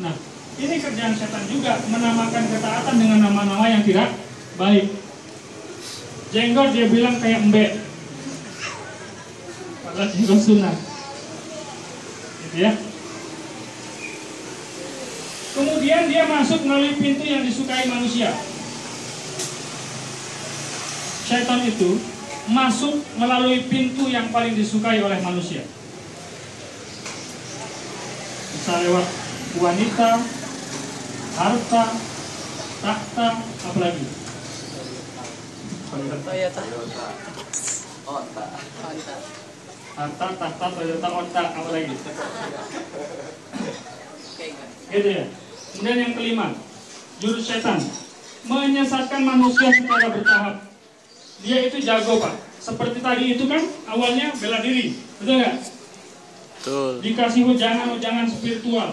Nah, ini kerjaan setan juga, menamakan ketaatan dengan nama-nama yang tidak baik. Jenggot dia bilang kayak embek, padahal jenggot sunnah, gitu ya. Kemudian dia masuk melalui pintu yang disukai manusia. Setan itu masuk melalui pintu yang paling disukai oleh manusia. Bisa lewat wanita, harta, tahta, apalagi. Harta, tahta, Toyota, onta, apalagi. Gitu ya. Kemudian yang kelima, jurus setan menyesatkan manusia secara bertahap. Dia itu jago, Pak. Seperti tadi itu kan awalnya bela diri, betul nggak? Betul. Dikasih ujangan spiritual.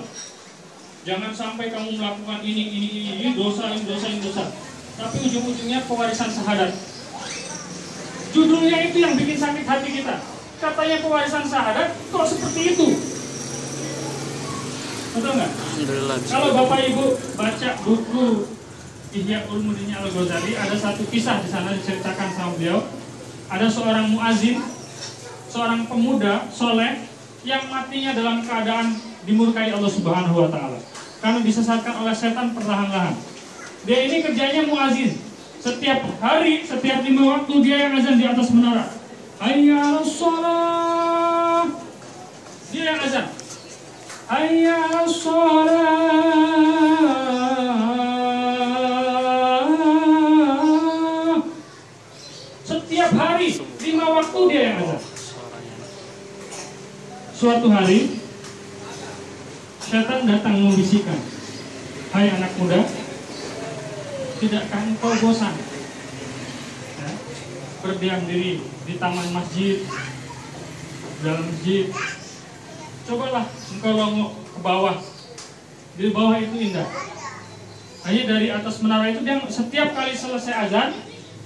Jangan sampai kamu melakukan ini dosa. Tapi ujung-ujungnya pewarisan syahadat. Judulnya itu yang bikin sakit hati kita. Katanya pewarisan syahadat, kok seperti itu? Betul nggak? Kalau Bapak Ibu baca buku Ihya Ulumuddin Al-Ghazali, ada satu kisah di sana diceritakan sama beliau. Ada seorang muazin, seorang pemuda soleh yang matinya dalam keadaan dimurkai Allah Subhanahu wa Ta'ala karena disesatkan oleh setan perlahan-lahan. Dia ini kerjanya muazin. Setiap hari, setiap 5 waktu dia yang azan di atas menara. Hayya 'alas shalah. Dia yang azan. Hayya 'alas shalah. Setiap hari 5 waktu dia yang azan. Suatu hari setan datang membisikkan, "Hai anak muda, tidakkah engkau bosan ya, berdiam diri di taman masjid, dalam masjid? Cobalah engkau longok ke bawah. Di bawah itu indah." Hanya dari atas menara itu dia setiap kali selesai azan,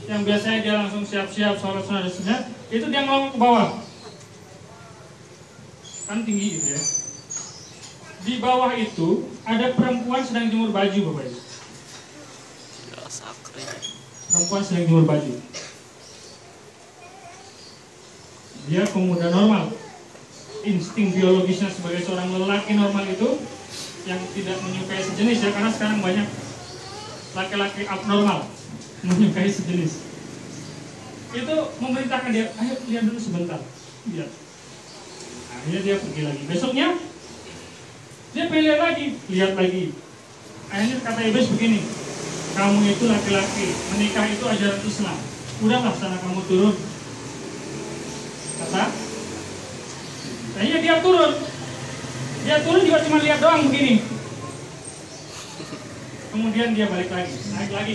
yang biasanya dia langsung siap-siap sholat sunnah dan sunnah, itu dia ngelongok ke bawah. Kan tinggi gitu ya. Di bawah itu ada perempuan sedang jemur baju, Bapak Ibu. Perempuan sedang jemur baju. Dia pemuda normal. Insting biologisnya sebagai seorang lelaki normal itu yang tidak menyukai sejenis ya, karena sekarang banyak laki-laki abnormal menyukai sejenis. Itu memerintahkan dia, "Ayo lihat dulu sebentar." Lihat. Akhirnya dia pergi lagi. Besoknya dia pergi lihat lagi. Akhirnya kata iblis begini, "Kamu itu laki-laki, menikah itu ajaran Islam. Udahlah sana kamu turun." Kata. Akhirnya dia turun. Dia turun juga cuma lihat doang begini. Kemudian dia balik lagi, naik lagi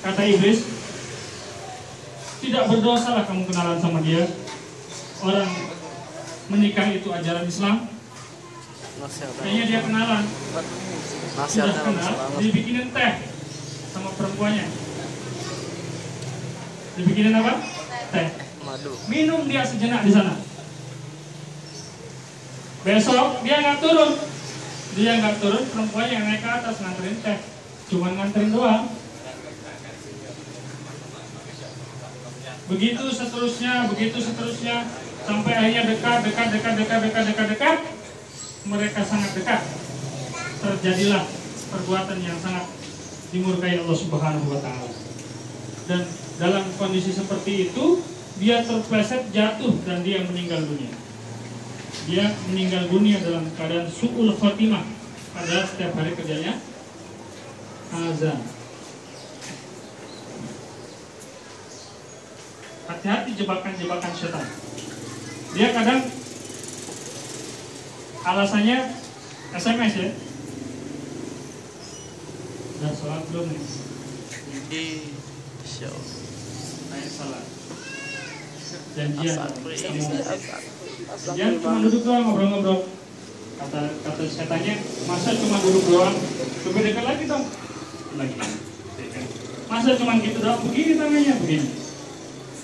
kata iblis, "Tidak berdosalah kamu kenalan sama dia. Orang menikah itu ajaran Islam." Kayaknya dia kenalan. Sudah kenal, dibikinin teh sama perempuannya. Dibikinin apa? Teh. Madu. Minum dia sejenak di sana. Besok dia nggak turun. Perempuannya yang naik ke atas nganterin teh. Cuman nganterin doang. Begitu seterusnya, sampai akhirnya dekat. Mereka sangat dekat. Terjadilah perbuatan yang sangat dimurkai Allah Subhanahu wa Ta'ala. Dan dalam kondisi seperti itu, dia terpleset jatuh dan dia meninggal dunia. Dia meninggal dunia dalam keadaan su'ul khotimah. Padahal setiap hari kerjanya azan. Hati-hati jebakan-jebakan setan. Dia kadang alasannya SMS ya. Udah sholat belum nih? Di show. Ayo sholat. Janjian. Jangan cuma duduk doang ngobrol-ngobrol. Kata setannya, masa cuma duduk doang? Lebih dekat lagi dong. Lagi. Masa cuma gitu doang? Begini tangannya, begini.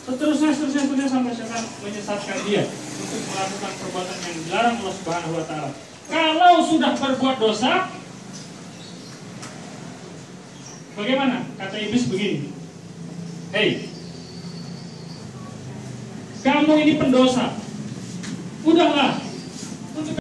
Seterusnya sampai setan menyesatkan dia untuk melakukan perbuatan yang dilarang Allah Subhanahu wa Ta'ala. Kalau sudah berbuat dosa, bagaimana? Kata iblis begini, hei, kamu ini pendosa, udahlah,